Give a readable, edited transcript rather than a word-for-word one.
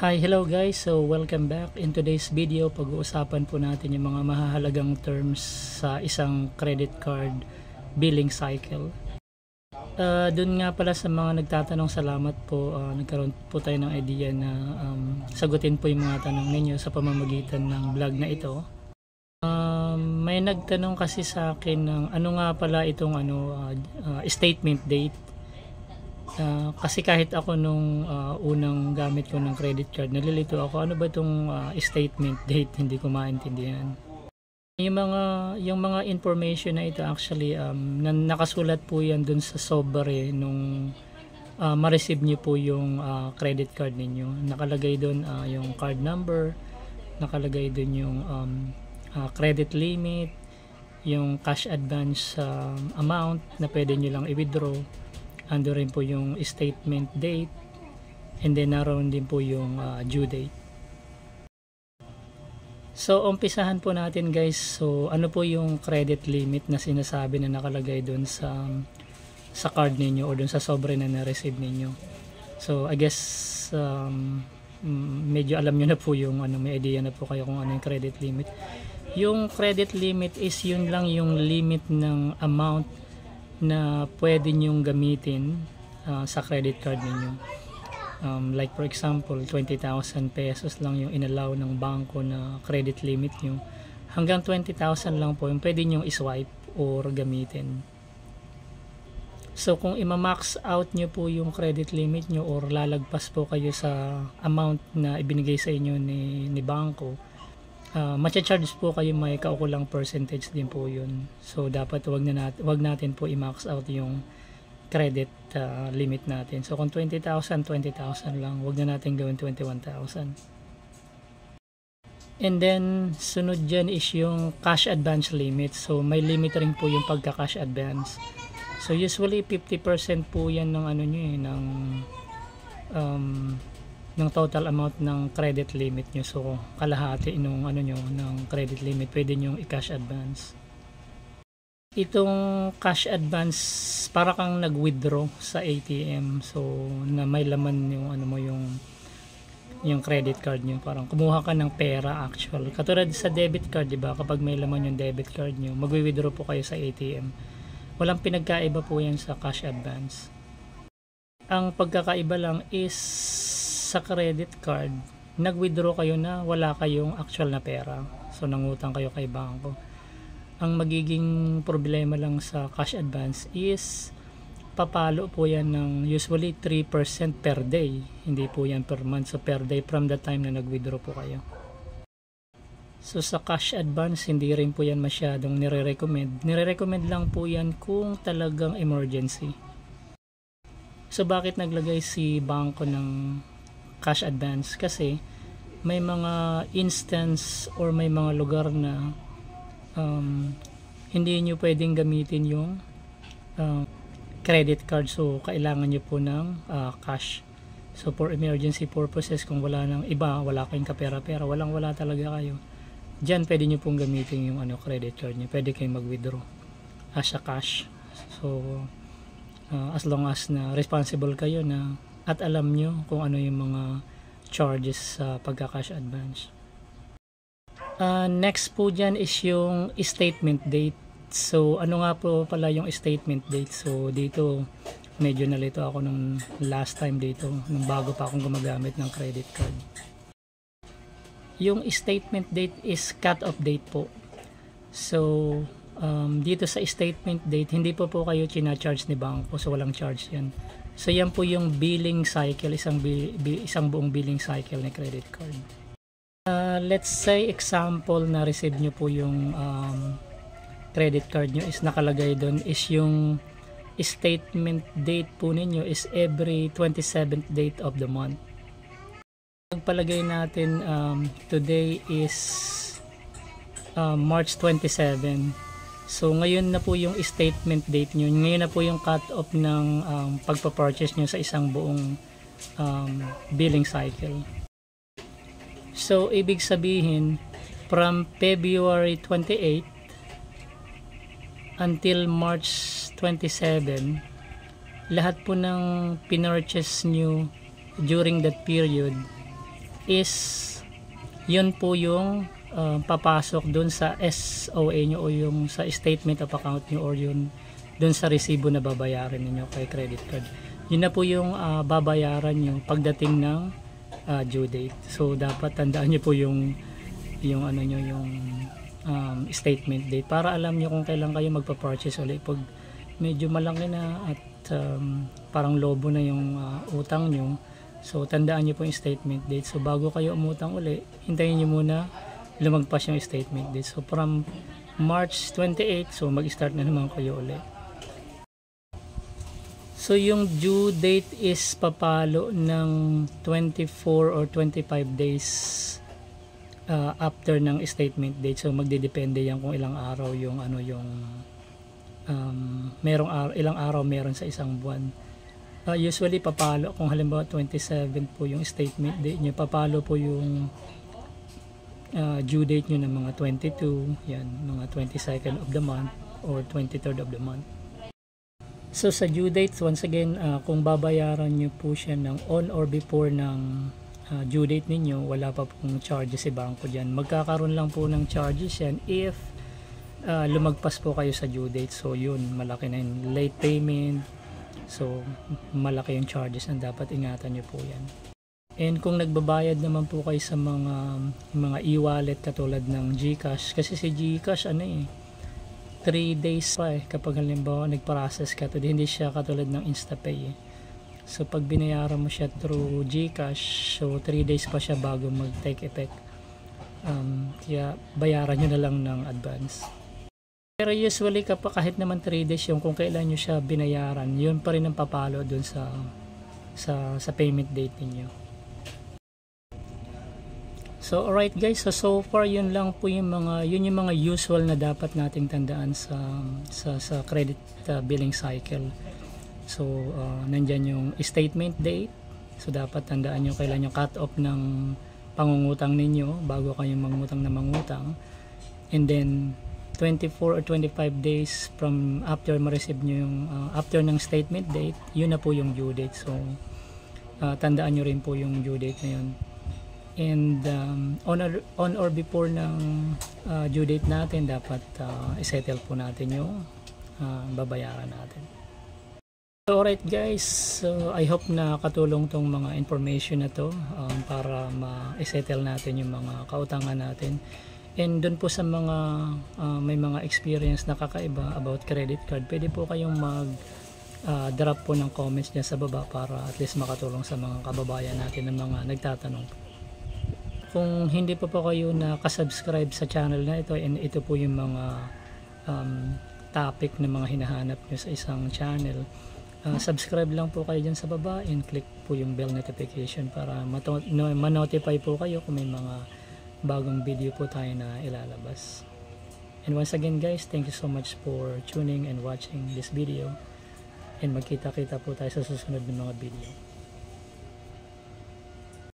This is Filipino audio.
Hi, hello guys. So welcome back. In today's video, pag-uusapan po natin yung mga mahahalagang terms sa isang credit card billing cycle. Dun nga pala sa mga nagtatanong, salamat po. Nagkaroon po tayo ng idea na sagutin po yung mga tanong ninyo sa pamamagitan ng vlog na ito. May nagtanong kasi sa akin ng ano nga pala itong statement date. Kasi kahit ako nung unang gamit ko ng credit card, nalilito ako, ano ba itong statement date, hindi ko maintindihan. Yung mga information na ito actually nakasulat po yan dun sa sobre nung ma-receive nyo po yung credit card ninyo. Nakalagay dun yung card number, nakalagay dun yung credit limit, yung cash advance amount na pwede nyo lang i-withdraw. Ando rin po yung statement date, and then naroon din po yung due date. So umpisahan po natin guys. So ano po yung credit limit na sinasabi na nakalagay doon sa card ninyo o doon sa sobre na na-receive ninyo. So I guess medyo alam nyo na po yung may idea na po kayo kung ano yung credit limit. Yung credit limit is yun lang yung limit ng amount na pwede nyong gamitin sa credit card ninyo. Like for example, 20,000 pesos lang yung inallow ng bangko na credit limit nyo. Hanggang 20,000 lang po yung pwede nyong iswipe or gamitin. So kung ima-max out nyo po yung credit limit nyo or lalagpas po kayo sa amount na ibinigay sa inyo ni bangko, macha-charge po kayo, may kaukulang percentage din po yun. So dapat wag natin po i-max out yung credit limit natin. So kung 20,000 lang, wag na natin gawin 21,000. And then sunod dyan is yung cash advance limit. So may limit rin po yung pagka-cash advance. So usually 50% po yan ng ng total amount ng credit limit nyo. So kalahati nung ng credit limit pwede nyo i-cash advance. Itong cash advance para kang nag-withdraw sa ATM, so na may laman yung credit card nyo, parang kumuha ka ng pera actual. Katulad sa debit card, di ba? Kapag may laman yung debit card nyo, mag-withdraw po kayo sa ATM. Walang pinagkaiba po yan sa cash advance. Ang pagkakaiba lang is sa credit card, nag-withdraw kayo na wala kayong actual na pera. So nangutang kayo kay bangko. Ang magiging problema lang sa cash advance is papalo po yan ng usually 3% per day. Hindi po yan per month. So per day from the time na nag-withdraw po kayo. So sa cash advance, hindi rin po yan masyadong nire-recommend. Nire-recommend lang po yan kung talagang emergency. So bakit naglagay si bangko ng cash advance? Kasi may mga instance or may mga lugar na hindi nyo pwedeng gamitin yung credit card, so kailangan nyo po ng cash. So for emergency purposes, kung wala kayong kapera-pera, wala talaga kayo, dyan pwede nyo pong gamitin yung credit card nyo. Pwede kayong mag-withdraw as a cash. So as long as na responsible kayo na at alam nyo kung ano yung mga charges sa pagka-cash advance. Next po dyan is yung statement date. So ano nga po pala yung statement date? So dito medyo nalito ako nung last time dito, nung bago pa akong gumagamit ng credit card. Yung statement date is cut-off date po. So dito sa statement date, hindi po kayo china-charge ni bangko, so walang charge yan. So yan po yung billing cycle, isang buong billing cycle ni credit card. Let's say example na receive nyo po yung credit card nyo, is nakalagay doon is yung statement date po ninyo is every 27th date of the month. Pagpalagay natin today is March 27. So ngayon na po yung statement date nyo, ngayon na po yung cut off ng pagpa-purchase nyo sa isang buong billing cycle. So ibig sabihin, from February 28 until March 27, lahat po ng pinurchase nyo during that period is yun po yung papasok dun sa SOA nyo o yung sa statement of account nyo or yun dun sa resibo na babayaran niyo kay credit card. Yun na po yung babayaran nyo pagdating ng due date. So dapat tandaan nyo po yung ano nyo, yung statement date para alam nyo kung kailan kayo magpa-purchase ulit. Pag medyo malaki na at parang lobo na yung utang nyo, so tandaan nyo po yung statement date. So bago kayo umutang uli, hintayin nyo muna lumagpas yung statement date. So from March 28, so mag-start na naman kayo uli. So yung due date is papalo ng 24 or 25 days after ng statement date. So magdedepende yan kung ilang araw yung ano yung ilang araw meron sa isang buwan. Usually papalo kung halimbawa 27 po yung statement date nyo, papalo po yung due date nyo ng mga 22, yan, mga 22nd of the month or 23rd of the month. So sa due date, once again, kung babayaran nyo po siya ng on or before ng due date ninyo, wala pa pong charges si bangko dyan. Magkakaroon lang po ng charges yan if lumagpas po kayo sa due date. So yun, malaki na yung late payment. So malaki yung charges na dapat ingatan nyo po yan. And kung nagbabayad naman po kayo sa mga e-wallet katulad ng GCash, kasi si GCash 3 days pa kapag halimbawa nag-process ka, hindi siya katulad ng InstaPay So pag binayaran mo siya through GCash, so 3 days pa siya bago mag-take effect. Kaya bayaran nyo na lang ng advance. Pero usually kahit naman 3 days yung kung kailan nyo siya binayaran, yun pa rin ang papalo dun sa payment date niyo. So alright guys, so far yun lang po yung mga usual na dapat nating tandaan sa credit billing cycle. So nandyan yung statement date. So dapat tandaan nyo kailan yung cut off ng pangungutang ninyo bago kayo mangutang na mangutang. And then 24 or 25 days from after ma-receive nyo yung after ng statement date, yun na po yung due date. So tandaan nyo rin po yung due date na yun. And on or before ng due date natin, dapat isettle po natin yung babayaran natin. So alright guys, so I hope na katulong tong mga information na to para ma-settle natin yung mga kautangan natin. And dun po sa mga may mga experience na kakaiba about credit card, pwede po kayong drop po ng comments dyan sa baba para at least makatulong sa mga kababayan natin na mga nagtatanong. Kung hindi pa po kayo nakasubscribe sa channel na ito, and ito po yung mga topic na mga hinahanap nyo sa isang channel, subscribe lang po kayo dyan sa baba and click po yung bell notification para ma-notify po kayo kung may mga bagong video po tayo na ilalabas. And once again guys, thank you so much for tuning and watching this video, and magkita-kita po tayo sa susunod ng mga video.